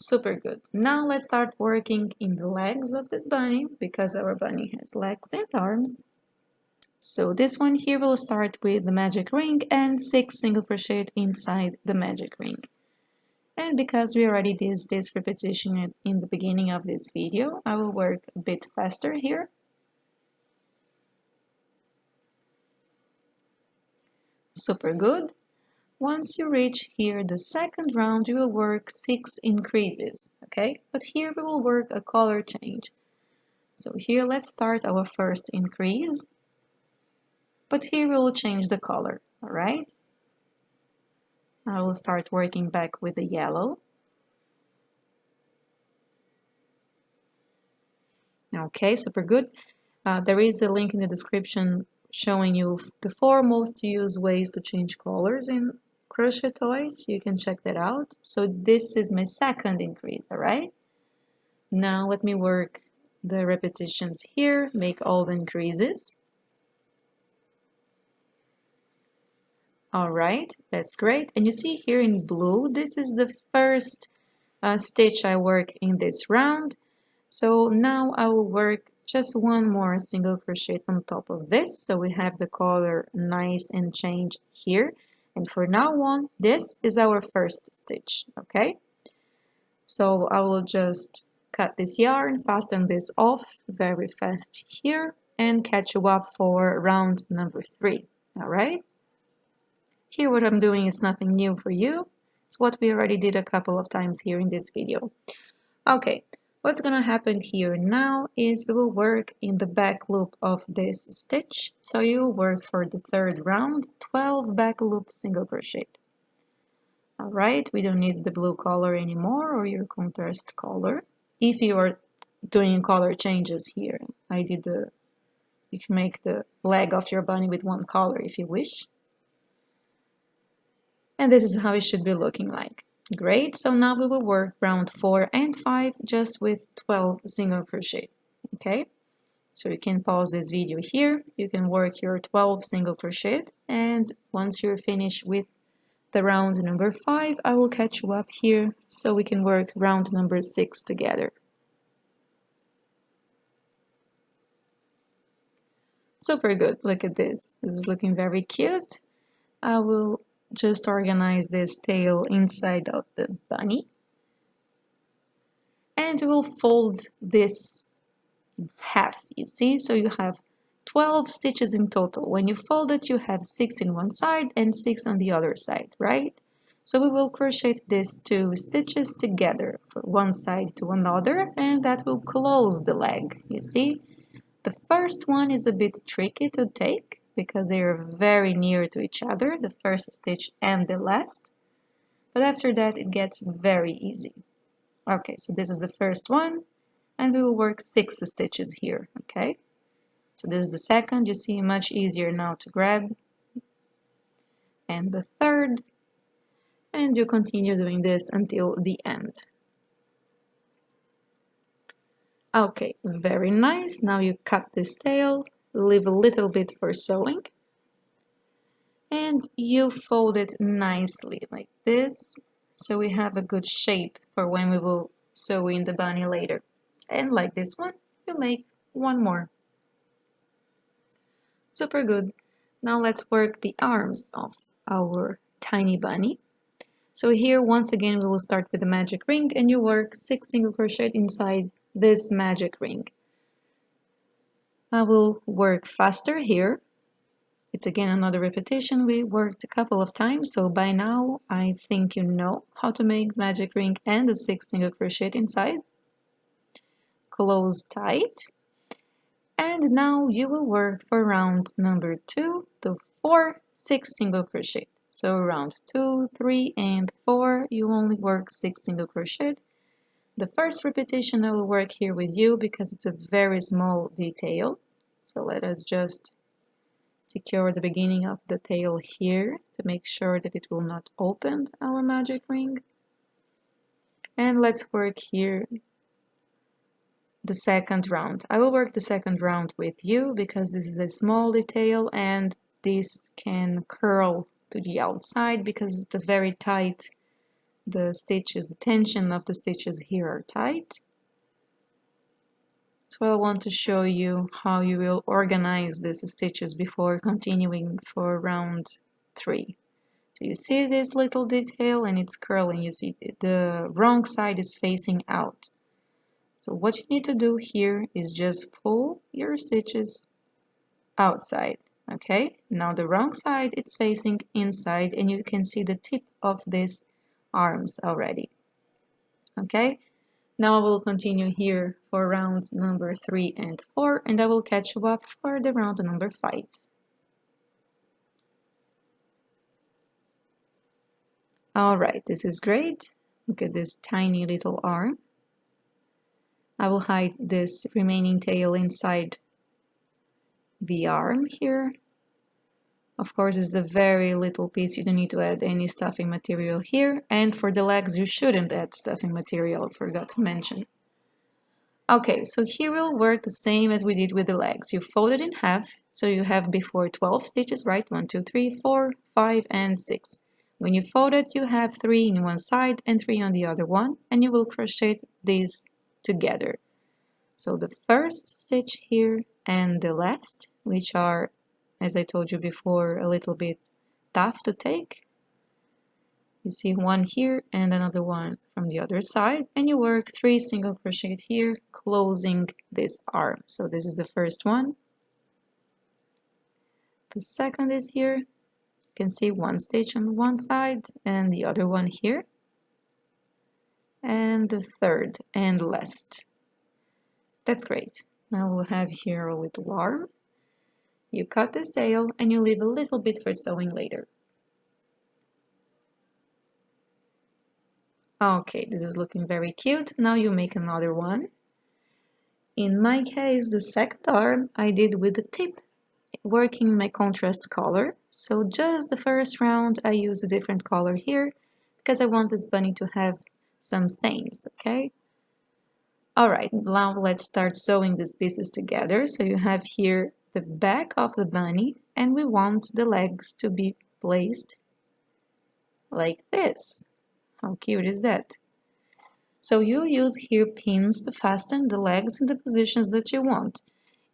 Super good. Now let's start working in the legs of this bunny because our bunny has legs and arms. So this one here will start with the magic ring and 6 single crochet inside the magic ring. And because we already did this repetition in the beginning of this video, I will work a bit faster here. Super good. Once you reach here the second round, you will work 6 increases, okay? But here we will work a color change. So here let's start our first increase, but here we will change the color, all right? I will start working back with the yellow. Okay, super good. There is a link in the description showing you the 4 most used ways to change colors in crochet toys. You can check that out. So this is my second increase, all right? Now let me work the repetitions here, make all the increases. All right, that's great. And you see here in blue, this is the first stitch I work in this round. So now I will work just one more single crochet on top of this, so we have the color nice and changed here. And for now on, this is our first stitch, okay? So I will just cut this yarn, fasten this off very fast here, and catch you up for round number 3, all right? Here what I'm doing is nothing new for you. It's what we already did a couple of times here in this video. Okay. What's going to happen here now is we will work in the back loop of this stitch. So you will work for the third round 12 back loop single crochet. All right, we don't need the blue color anymore or your contrast color. If you are doing color changes here, you can make the leg of your bunny with one color if you wish. And this is how it should be looking like. Great, so now we will work round 4 and 5 just with 12 single crochet, okay? So you can pause this video here, you can work your 12 single crochet, and once you're finished with the round number 5, I will catch you up here so we can work round number 6 together. Super good, look at this, this is looking very cute. I will just organize this tail inside of the bunny, and we'll fold this half, you see, so you have 12 stitches in total. When you fold it, you have 6 in one side and 6 on the other side, right? So we will crochet these 2 stitches together from one side to another, and that will close the leg, you see. The first one is a bit tricky to take because they are very near to each other, the first stitch and the last. But after that, it gets very easy. Okay, so this is the first one, and we will work 6 stitches here, okay? So this is the second, you see, much easier now to grab. And the third, and you continue doing this until the end. Okay, very nice. Now you cut this tail, leave a little bit for sewing, and you fold it nicely like this, so we have a good shape for when we will sew in the bunny later. And like this one, you make one more. Super good. Now let's work the arms of our tiny bunny. So here, once again, we will start with the magic ring, and you work 6 single crochet inside this magic ring. I will work faster here. It's again another repetition. We worked a couple of times, so by now I think you know how to make magic ring and the 6 single crochet inside. Close tight. And now you will work for round number 2 to 4, 6 single crochet. So round 2, 3, and 4, you only work 6 single crochet. The first repetition I will work here with you because it's a very small detail. So let us just secure the beginning of the tail here to make sure that it will not open our magic ring. And let's work here the second round. I will work the second round with you because this is a small detail and this can curl to the outside because it's a very tight the stitches, the tension of the stitches here are tight. So I want to show you how you will organize these stitches before continuing for round 3. So you see this little detail and it's curling. You see the wrong side is facing out. So what you need to do here is just pull your stitches outside. Okay, now the wrong side it's facing inside and you can see the tip of these arms already. Okay, now I will continue here for round number 3 and 4 and I will catch you up for the round number 5. Alright, this is great. Look at this tiny little arm. I will hide this remaining tail inside the arm here. Of course, it's a very little piece. You don't need to add any stuffing material here. And for the legs, you shouldn't add stuffing material, forgot to mention. Okay, so here we'll work the same as we did with the legs. You fold it in half, so you have before 12 stitches, right? 1, 2, 3, 4, 5, and 6. When you fold it, you have 3 in one side and 3 on the other one, and you will crochet these together. So the first stitch here and the last, which are, as I told you before, a little bit tough to take. You see one here and another one from the other side, and you work 3 single crochet here, closing this arm. So this is the first one. The second is here. You can see one stitch on one side and the other one here. And the third and last. That's great. Now we'll have here a little arm. You cut this tail and you leave a little bit for sewing later. Okay, this is looking very cute. Now you make another one. In my case, the second arm I did with the tip, working my contrast color. So just the first round I use a different color here because I want this bunny to have some stains, okay? Alright, now let's start sewing these pieces together. So you have here the back of the bunny and we want the legs to be placed like this. How cute is that? So you'll use here pins to fasten the legs in the positions that you want.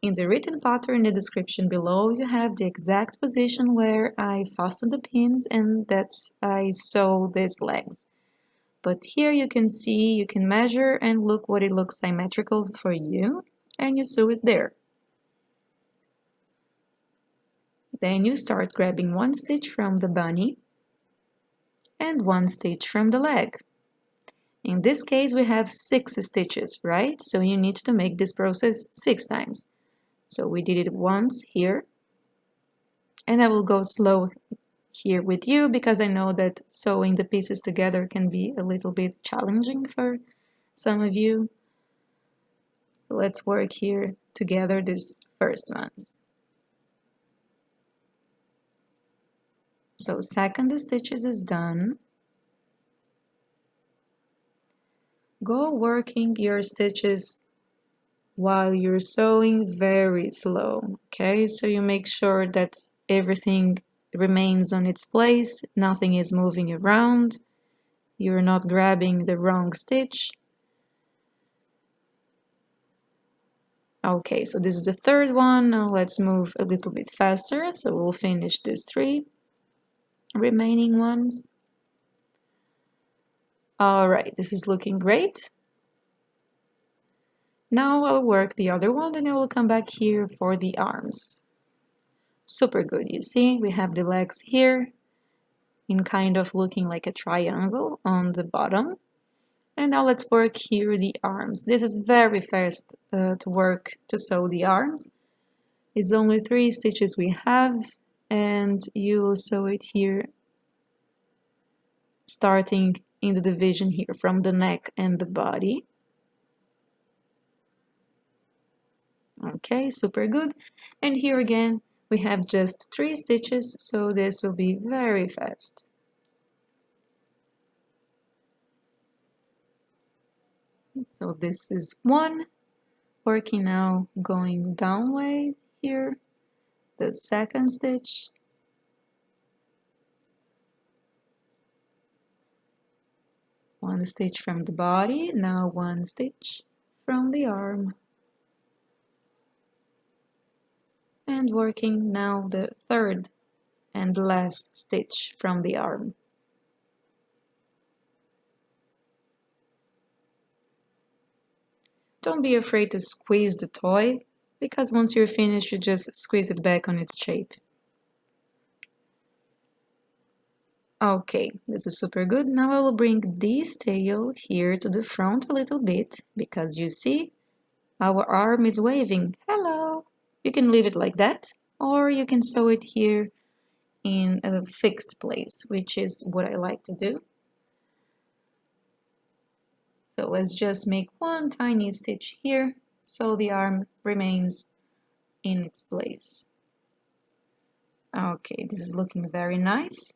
In the written pattern in the description below, you have the exact position where I fasten the pins and that's I sew these legs. But here you can see, you can measure and look what it looks symmetrical for you and you sew it there. Then you start grabbing one stitch from the bunny and one stitch from the leg. In this case we have 6 stitches, right? So you need to make this process 6 times. So we did it once here and I will go slow here with you because I know that sewing the pieces together can be a little bit challenging for some of you. Let's work here together these first ones. So second stitches is done. Go working your stitches while you're sewing very slow, okay? So you make sure that everything remains on its place, nothing is moving around, you're not grabbing the wrong stitch. Okay, so this is the third one. Now let's move a little bit faster, so we'll finish these 3 remaining ones. Alright, this is looking great. Now I'll work the other one and I will come back here for the arms. Super good, you see, we have the legs here in kind of looking like a triangle on the bottom. And now let's work here the arms. This is very fast to work to sew the arms. It's only 3 stitches we have and you will sew it here starting in the division here from the neck and the body. Okay, super good. And here again we have just 3 stitches, so this will be very fast. So this is one, working now going down way here, the second stitch, . One stitch from the body, now one stitch from the arm. And working now the third and last stitch from the arm. Don't be afraid to squeeze the toy, because once you're finished, you just squeeze it back on its shape. Okay, this is super good. Now I will bring this tail here to the front a little bit, because you see, our arm is waving. Hello! You can leave it like that, or you can sew it here in a fixed place, which is what I like to do. So let's just make one tiny stitch here, so the arm remains in its place. Okay, this is looking very nice.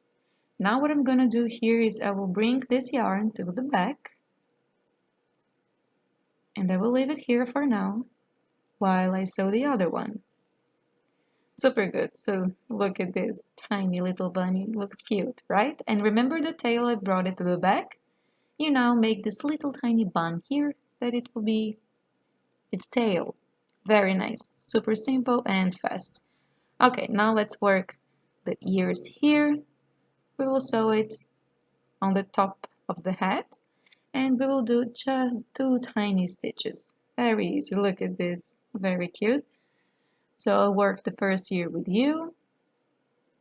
Now what I'm gonna do here is I will bring this yarn to the back, and I will leave it here for now while I sew the other one. Super good. So look at this tiny little bunny. It looks cute, right? And remember the tail, I brought it to the back. You now make this little tiny bun here that it will be its tail. Very nice. Super simple and fast. Okay, now let's work the ears here. We will sew it on the top of the head, and we will do just 2 tiny stitches. Very easy. Look at this. Very cute. So I'll work the first ear with you.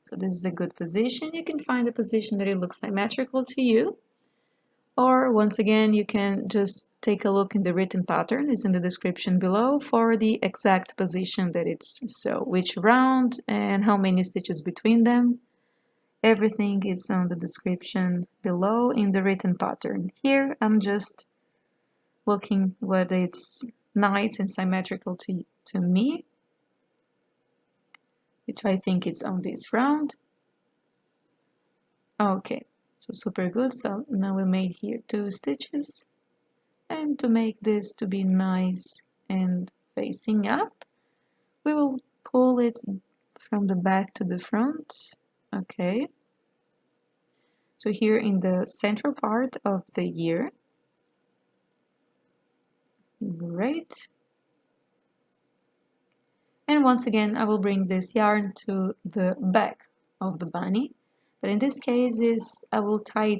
So this is a good position. You can find a position that it looks symmetrical to you. Or once again, you can just take a look in the written pattern. It's in the description below for the exact position that it's so which round and how many stitches between them. Everything is on the description below in the written pattern. Here I'm just looking whether it's nice and symmetrical to me, which I think it's on this round. Okay, so super good. So now we made here 2 stitches, and to make this to be nice and facing up, we will pull it from the back to the front. Okay, so here in the central part of the ear. Great. And once again, I will bring this yarn to the back of the bunny, but in this case I will tie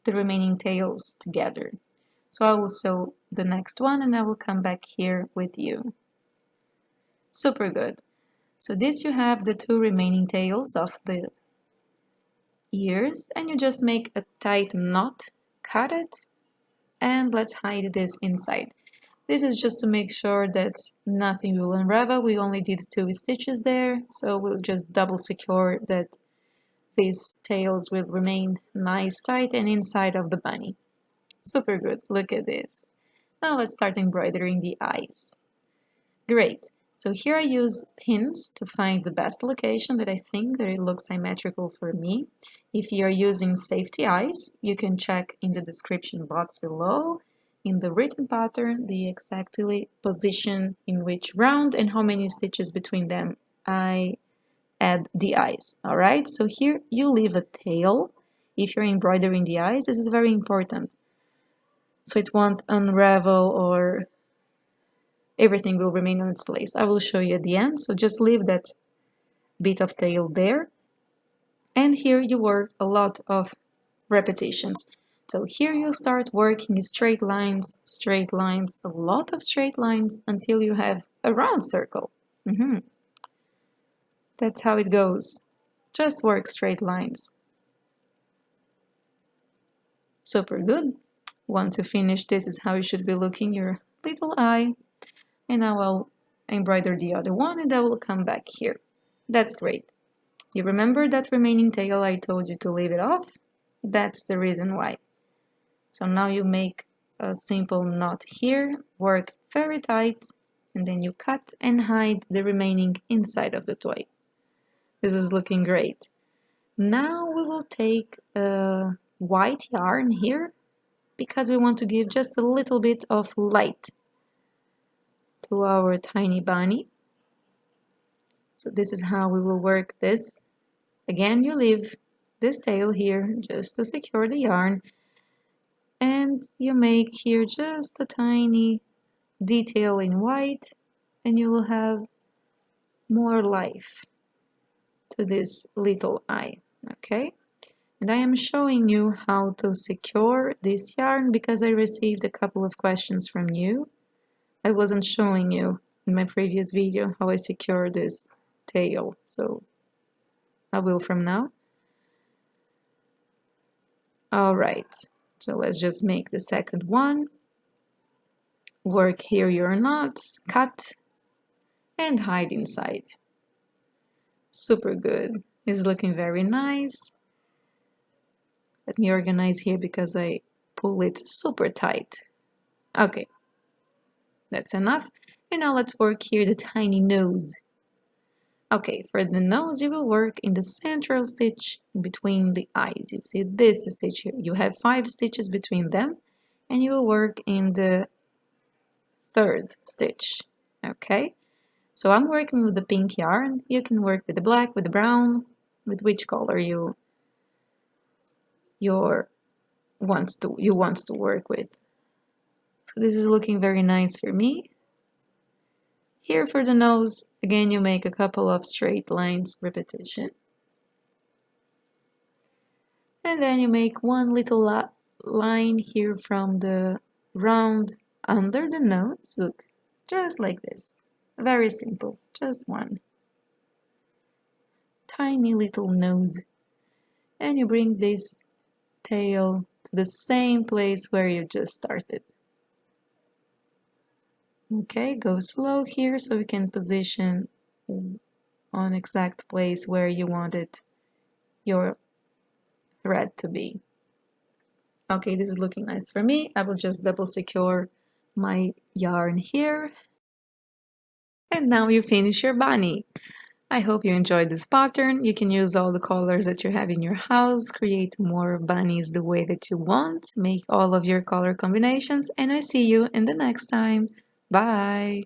the remaining tails together. So I will sew the next one and I will come back here with you. Super good. So this you have the 2 remaining tails of the ears, and you just make a tight knot, cut it, and let's hide this inside. This is just to make sure that nothing will unravel. We only did 2 stitches there, so we'll just double secure that these tails will remain nice, tight, and inside of the bunny. Super good, look at this. Now let's start embroidering the eyes. Great, so here I use pins to find the best location that I think that it looks symmetrical for me. If you are using safety eyes, you can check in the description box below in the written pattern the exactly position in which round and how many stitches between them I add the eyes. All right, so here you leave a tail. If you're embroidering the eyes, this is very important, so it won't unravel or everything will remain on its place. I will show you at the end, so just leave that bit of tail there. And here you work a lot of repetitions. So here you start working straight lines, a lot of straight lines until you have a round circle. That's how it goes. Just work straight lines. Super good. Once you finish, this is how you should be looking, your little eye. And now I'll embroider the other one and I will come back here. That's great. You remember that remaining tail I told you to leave it off? That's the reason why. So now you make a simple knot here, work very tight, and then you cut and hide the remaining inside of the toy. This is looking great. Now we will take a white yarn here because we want to give just a little bit of light to our tiny bunny. So this is how we will work this. Again, you leave this tail here just to secure the yarn. and you make here just a tiny detail in white, and you will have more life to this little eye. Okay, and I am showing you how to secure this yarn because I received a couple of questions from you. I wasn't showing you in my previous video how I secure this tail, so I will from now. Alright, so let's just make the second one. Work here your knots, cut, and hide inside. Super good. It's looking very nice. Let me organize here because I pull it super tight. Okay, that's enough. And now let's work here the tiny nose. Okay, for the nose you will work in the central stitch between the eyes. You see this stitch here. You have 5 stitches between them, and you will work in the third stitch. Okay, so I'm working with the pink yarn. You can work with the black, with the brown, with which color you want to work with. So this is looking very nice for me. Here for the nose, again you make a couple of straight lines repetition. And then you make one little line here from the round under the nose. Look, just like this. Very simple, just one. Tiny little nose. And you bring this tail to the same place where you just started. Okay, go slow here so you can position on exact place where you wanted your thread to be. Okay, this is looking nice for me. I will just double secure my yarn here. And now you finish your bunny. I hope you enjoyed this pattern. You can use all the colors that you have in your house, create more bunnies the way that you want, make all of your color combinations, and I see you in the next time. Bye!